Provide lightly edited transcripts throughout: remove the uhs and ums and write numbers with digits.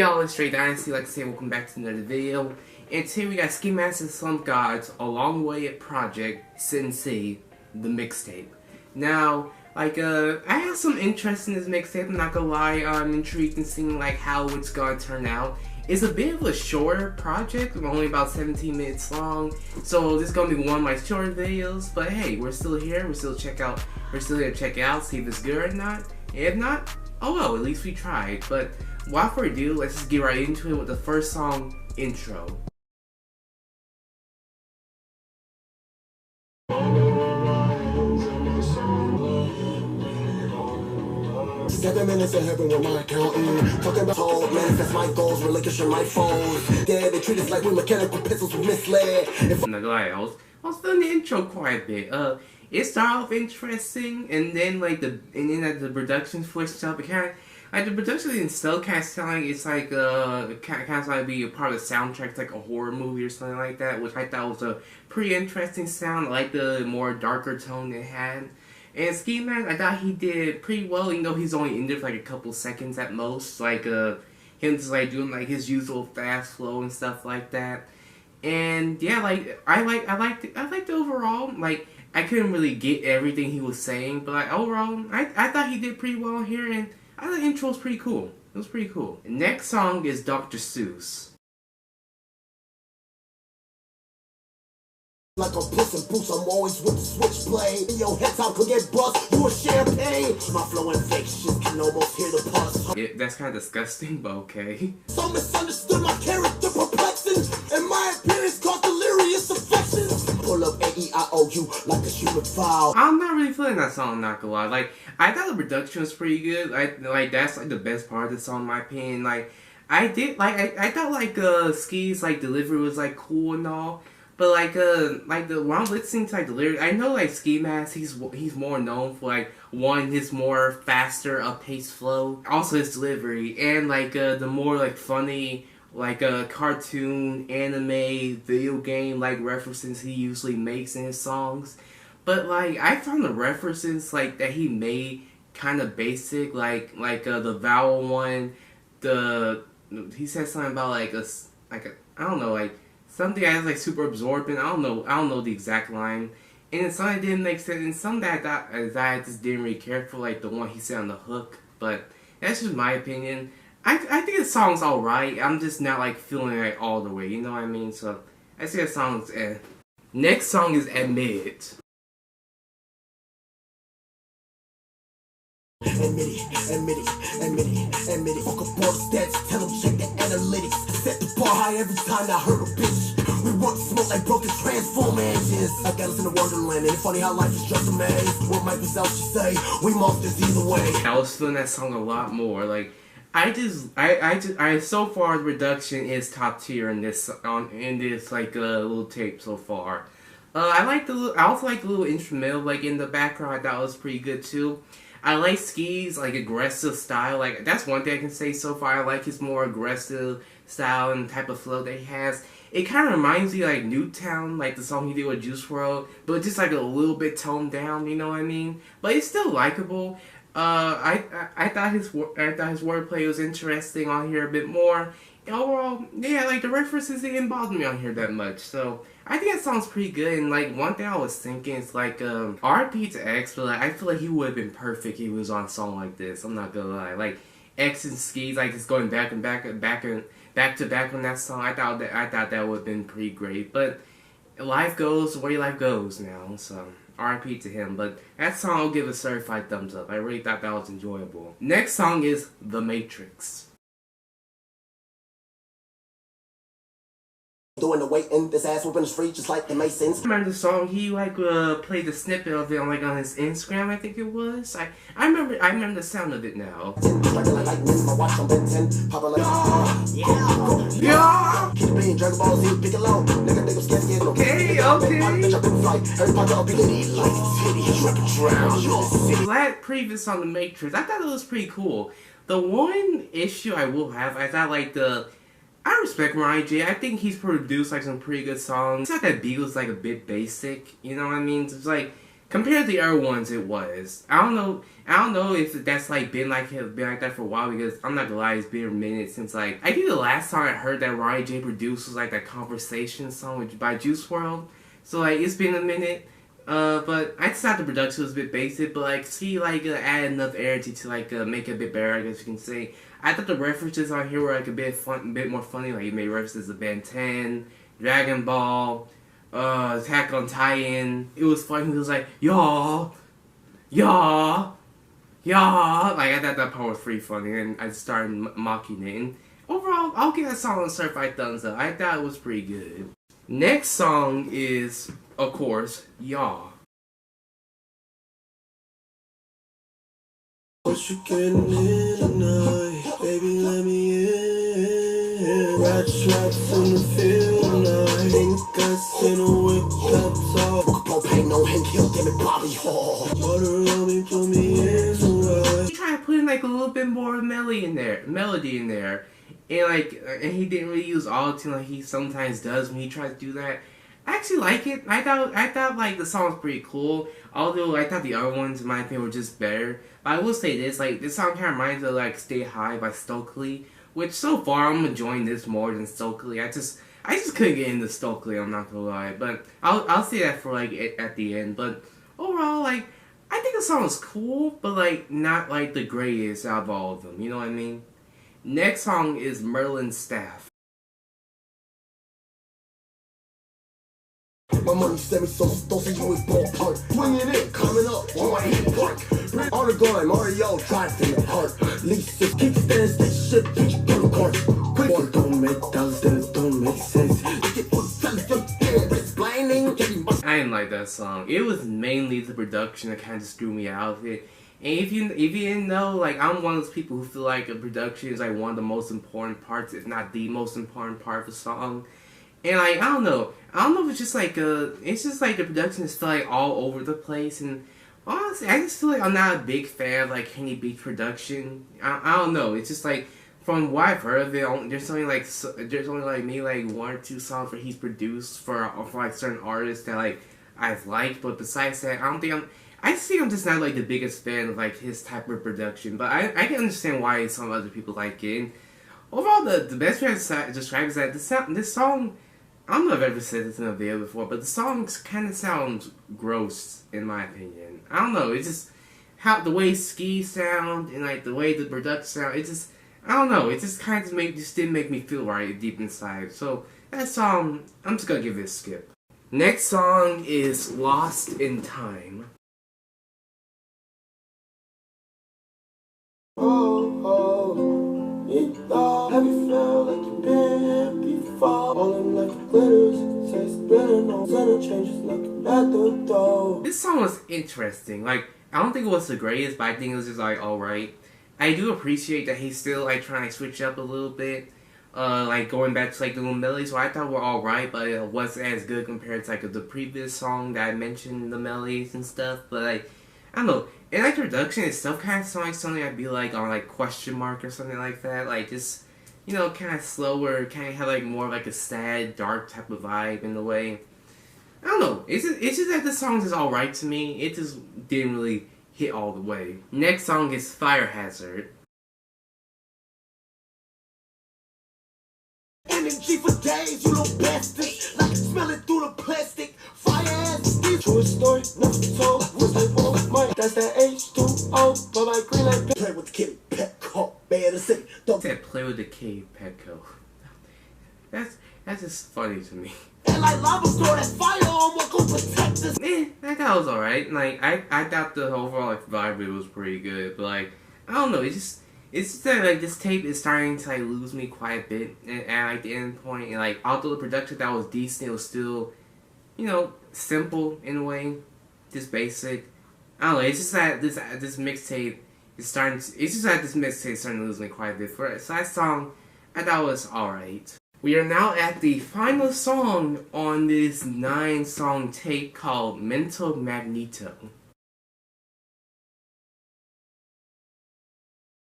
y'all, it's Straight Dynasty. Like I say, welcome back to another video. And today we got Ski Mask and Slump Gods, A Long Way at Project Sensei, the mixtape. Now, I had some interest in this mixtape, I'm not gonna lie. I'm intrigued in seeing how it's gonna turn out. It's a bit of a shorter project, only about 17 minutes long. So this is gonna be one of my shorter videos. But hey, we're still here, we're still here to check it out, see if it's good or not. If not, oh well, at least we tried. But without further ado, let's just get right into it with the first song, Intro. Seven minutes of heaven with my accountant. Talking about told, manifest my goals, relinquishing my foes. Yeah, they treat us like we mechanical pencils with misled. I'm not gonna lie, I was feeling the intro quite a bit. It started off interesting, and then the production switched up. It kind of the production and still kind of sound like it's kind of like be a part of the soundtrack, like a horror movie or something like that, which I thought was a pretty interesting sound. I like the more darker tone it had. And Ski Mask, I thought he did pretty well, even though he's only in there for a couple seconds at most. Him just doing his usual fast flow and stuff like that. And yeah, I liked the overall. I couldn't really get everything he was saying, but overall, I thought he did pretty well here, and I thought the intro was pretty cool. It was pretty cool. The next song is Dr. Seuss. Like a puss in boots, I'm always with the switchblade. Yo, head top could get bust, you a champagne. My flow infectious, can almost hear the pus. Yeah, that's kind of disgusting, but okay. So misunderstood, my character perplexing, and my appearance caused delirious affections. Pull up A-E-I-O-U like a human file. I'm not really feeling that song, I'm not gonna lie. I thought the production was pretty good. That's the best part of the song in my opinion. I thought Ski's delivery was cool and all. But when I'm listening to the lyrics, I know Ski Mask, he's more known for his more faster paced flow, also his delivery, and the more funny cartoon, anime, video game references he usually makes in his songs. But I found the references that he made kind of basic, the vowel one, he said something about I don't know, something that is super absorbent. I don't know the exact line. And then some that didn't make sense, and some that I just didn't really care for, the one he said on the hook. But that's just my opinion. I think the song's alright. I'm just not feeling it all the way, you know what I mean? So I say the song's eh. Next song is Admit. Admit it. Fuck up all the stats, tell them check the analytics. Set the bar high every time I heard a bitch. We want to smoke like broken transformer engines. I got us in a wonderland, and it's funny how life is just a maze. What might be else you say? We monsters either way. I was feeling that song a lot more. So far the production is top tier in this little tape so far. I also like the little instrumental in the background. I thought it was pretty good too. I like Ski's aggressive style. That's one thing I can say so far. I like his more aggressive style and type of flow that he has. It kind of reminds me Newtown, the song he did with Juice WRLD, but just a little bit toned down. You know what I mean? But it's still likable. I thought his wordplay was interesting on here a bit more. And overall, yeah, the references didn't bother me on here that much. So I think that song's pretty good. And one thing I was thinking is R.I.P. to X, but I feel he would have been perfect if he was on a song like this. I'm not gonna lie. X and Skis just going back to back on that song. I thought that would have been pretty great. But life goes the way life goes now. So R.I.P. to him. But that song I'll give a certified thumbs up. I really thought that was enjoyable. Next song is The Matrix. Doing the waiting, this ass whooping is free just like the Masons. I remember the song, he played a snippet of it on his Instagram, I think it was. I remember the sound of it now. Yeah. Okay. That previous on The Matrix, I thought it was pretty cool. The one issue I will have, I thought I respect Ryan J. I think he's produced some pretty good songs. It's not that beat was a bit basic, you know what I mean? It's Compared to the other ones, it was. I don't know. I don't know if that's like been like that for a while, because I'm not gonna lie, it's been a minute since like I think the last time I heard that Ronnie J produced was like that Conversation song by Juice WRLD. So like it's been a minute. But I just thought the production was a bit basic, but like see like add enough energy to like make it a bit better, I guess you can say. I thought the references on here were like a bit more funny. Like he made references to Ben 10, Dragon Ball, Attack on Titan. It was funny. He was like, y'all, y'all, y'all. Like, I thought that part was pretty funny, and I started mocking it. And overall, I'll give that song a certified thumbs up. I thought it was pretty good. Next song is, of course, Y'all. What you getting in tonight? Baby, let me in. Rats in the field tonight. Think I seen a whip that's all. Propane, no Hank Hill, give me Bobby Hall. Water on me, put me in so right. He tried to put in like a little bit more melody in there, and he didn't really use auto-tune like he sometimes does when he tries to do that. I actually like it. I thought like the song was pretty cool. Although I thought the other ones, in my opinion, were just better. But I will say this, like this song kind of reminds me of like "Stay High" by Stokely, which so far I'm enjoying this more than Stokely. I just couldn't get into Stokely. I'm not gonna lie, but I'll say that for like at the end. But overall, like I think the song is cool, but like not like the greatest out of all of them. You know what I mean? Next song is Merlin's Staff. My money sent me so don't say you was ballpark. Swing it in, coming up on my hip park. On the grind, Mario drive in the park. Lisa kickstands, that shit, bitch, go to court. Quick, it don't make dollars, then it don't make sense. I didn't like that song. It was mainly the production that kind of just threw me out of it. And if you didn't know, like I'm one of those people who feel like a production is like one of the most important parts, if not the most important part of a song. And like I don't know if it's just like the production is still like all over the place. And honestly, I just feel like I'm not a big fan of like Kenny Beats production. I don't know. It's just like from what I've heard of it, there's only like maybe like one or two songs where he's produced for like certain artists that like I've liked. But besides that, I just think I'm just not like the biggest fan of like his type of production. But I can understand why some other people like it. And overall, the best way to describe is that this song. I don't know if I've ever said this in a video before, but the songs kind of sound gross in my opinion. I don't know. It's just how the way Ski sound and like the way the production sound. It just I don't know. It just kind of didn't make me feel right deep inside. So that song, I'm just gonna give it a skip. Next song is Lost in Time. Have you felt like you've been here before? All in like glitters, says spinning on center changes looking at the door. This song was interesting. Like, I don't think it was the greatest, but I think it was just like alright. I do appreciate that he's still like trying to switch up a little bit. Like going back to like the little melodies, so I thought were alright, but it wasn't as good compared to like the previous song that I mentioned the melodies and stuff. But like, I don't know. And like the production itself kind of sounds like something I'd be like on like Question Mark or something like that. Like just, you know, kind of slower, kind of have like more like a sad, dark type of vibe in a way. I don't know. It's just that the song is alright to me. It just didn't really hit all the way. Next song is Fire Hazard. Energy for days, you little bastard. Like smell it through the plastic. Fire hazard. True story, never told. Was they both mine? That's that H2O. But my green light. Play with the Kitty Petco. Better say. Don't said play with the Kitty Petco. That's just funny to me. And like lava throw that fire on what go protect us. I thought it was alright. Like I thought the overall like vibe of it was pretty good, but like I don't know. It's just that like this tape is starting to like lose me quite a bit at like the end point. And like although the production that was decent, it was still, you know, simple in a way, just basic. I don't know. It's just that this mixtape is starting. It's just that this mixtape is starting to lose me quite a bit. For a side song, I thought it was alright. We are now at the final song on this 9-song tape called Mental Magneto.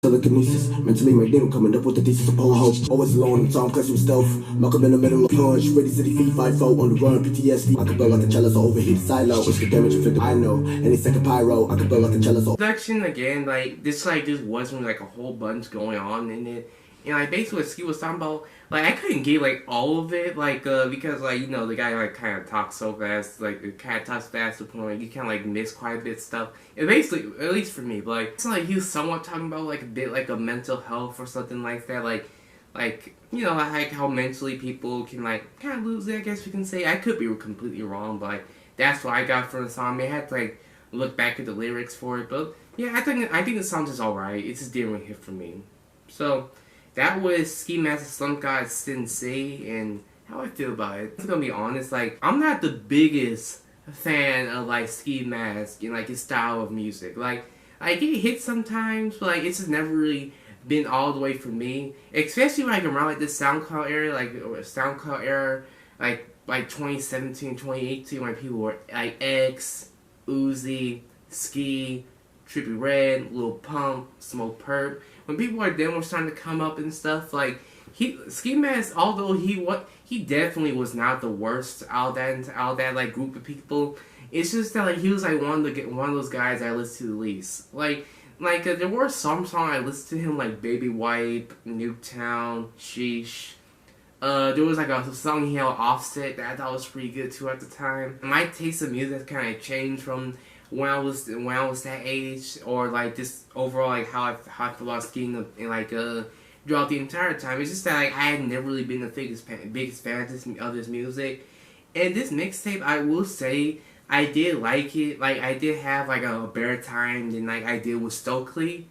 The telekinesis. Mentally magnetic, coming up with the thesis of polar hope. Always alone, Tom Crescent stealth. Malcolm in the middle of punch. Ready city feet, 5-4 on the run. PTSD. I can blow like a cello, so overheated silo. It's the damage you figure I know. Any second pyro, I can blow like a cello, so. Production again, like this wasn't like a whole bunch going on in it. And like basically what Ski was talking about, like I couldn't get like all of it, like because like, you know, the guy like kind of talks so fast, like it kind of talks fast to the point like you kind of like miss quite a bit of stuff. And basically, at least for me, but like it's like he was somewhat talking about like a bit like a mental health or something like that, like you know, like how mentally people can like kind of lose it, I guess we can say. I could be completely wrong, but like that's what I got from the song. I mean, I had to like look back at the lyrics for it, but yeah, I think the song is alright. It just didn't really hit for me. So that was Ski Mask Slump God Sensei, and how I feel about it. I'm gonna be honest, like I'm not the biggest fan of like Ski Mask and like his style of music. Like I get hit sometimes, but like it's just never really been all the way for me. Especially like around like this SoundCloud era, like 2017, 2018, when people were like X, Uzi, Ski, Trippie Redd, Lil Pump, Smoke Perp. When people like them were starting to come up and stuff, like Ski Mask, although he definitely was not the worst out of that like group of people. It's just that like he was like one of those guys I listened to the least. Like there were some songs I listened to him, like Baby Wipe, Nuketown, Sheesh. There was like a song he had with Offset that I thought was pretty good too at the time. My taste of music kind of changed from when I was that age, or like just overall like how I feel about skiing and like throughout the entire time. It's just that like I had never really been the biggest fan of this music. And this mixtape, I will say, I did like it. Like I did have like a better time than like I did with Stokely,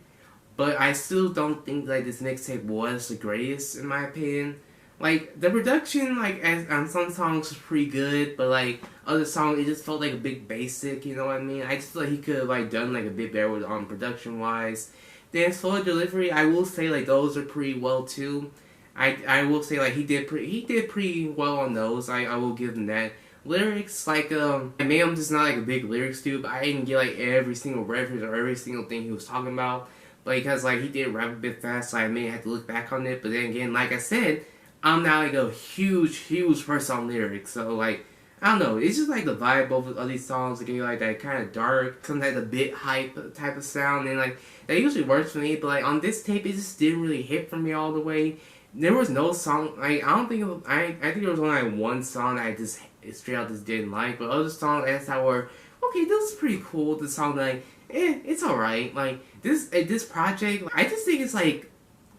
but I still don't think like this mixtape was the greatest in my opinion. Like the production, like on some songs was pretty good, but like other songs, it just felt like a big basic. You know what I mean? I just feel like he could have like done like a bit better with production wise. Then solo delivery, I will say like those are pretty well too. I will say like he did pretty well on those. I will give him that. Lyrics, like maybe I'm just not like a big lyrics dude, but I didn't get like every single reference or every single thing he was talking about. But because like he did rap a bit fast, so I may have to look back on it. But then again, like I said, I'm not like a huge person on lyrics, so like I don't know. It's just like the vibe of these songs, again, like that kind of dark, sometimes a bit hype type of sound, and like that usually works for me. But like on this tape, it just didn't really hit for me all the way. There was no song. Like I don't think I think there was only like one song that I just straight out just didn't like. But other songs I thought were okay. This is pretty cool. The song like it's alright. Like this project, I just think it's like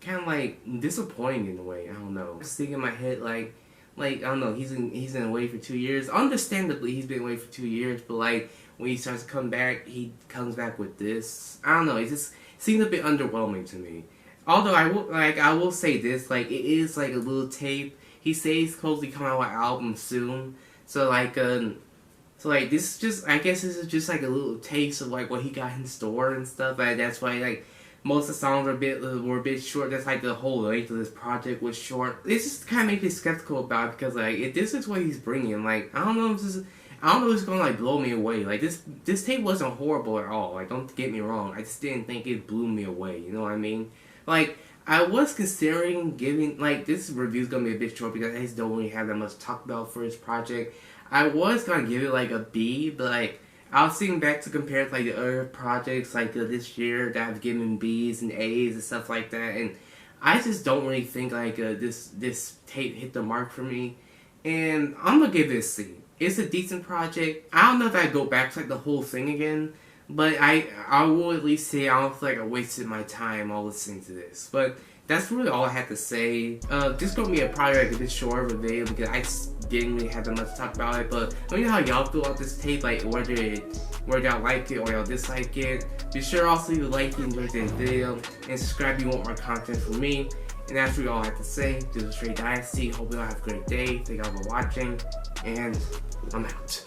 kind of like disappointing in a way. I don't know. Just thinking in my head like I don't know. He's been away for 2 years. Understandably, he's been away for 2 years. But like when he starts to come back, he comes back with this. I don't know. It just seems a bit underwhelming to me. Although I will say this, like it is like a little tape. He says he's supposed to come out with an album soon. So like this is just, I guess this is just like a little taste of like what he got in store and stuff. Like that's why like most of the songs were a bit short. That's like the whole length of this project was short. It just kind of makes me skeptical about it because like if this is what he's bringing, like I don't know if it's gonna like blow me away. Like this tape wasn't horrible at all. Like don't get me wrong. I just didn't think it blew me away. You know what I mean? Like I was considering giving, like this review's gonna be a bit short because I just don't really have that much to talk about for his project. I was gonna give it like a B, but like I was thinking back to compare to like the other projects like this year that I've given B's and A's and stuff like that, and I just don't really think like this tape hit the mark for me, and I'm gonna give it a C. It's a decent project. I don't know if I'd go back to like the whole thing again, but I will at least say I don't feel like I wasted my time all listening to this. But that's really all I had to say. This is gonna be probably like a bit short of a video because I didn't really have that much to talk about it. But let me know how y'all feel about this tape, like whether y'all like it or y'all dislike it. Be sure also you like and enjoy today's video, and subscribe if you want more content from me. And that's really all I have to say. This is Stray Dynasty. Hope y'all have a great day. Thank y'all for watching, and I'm out.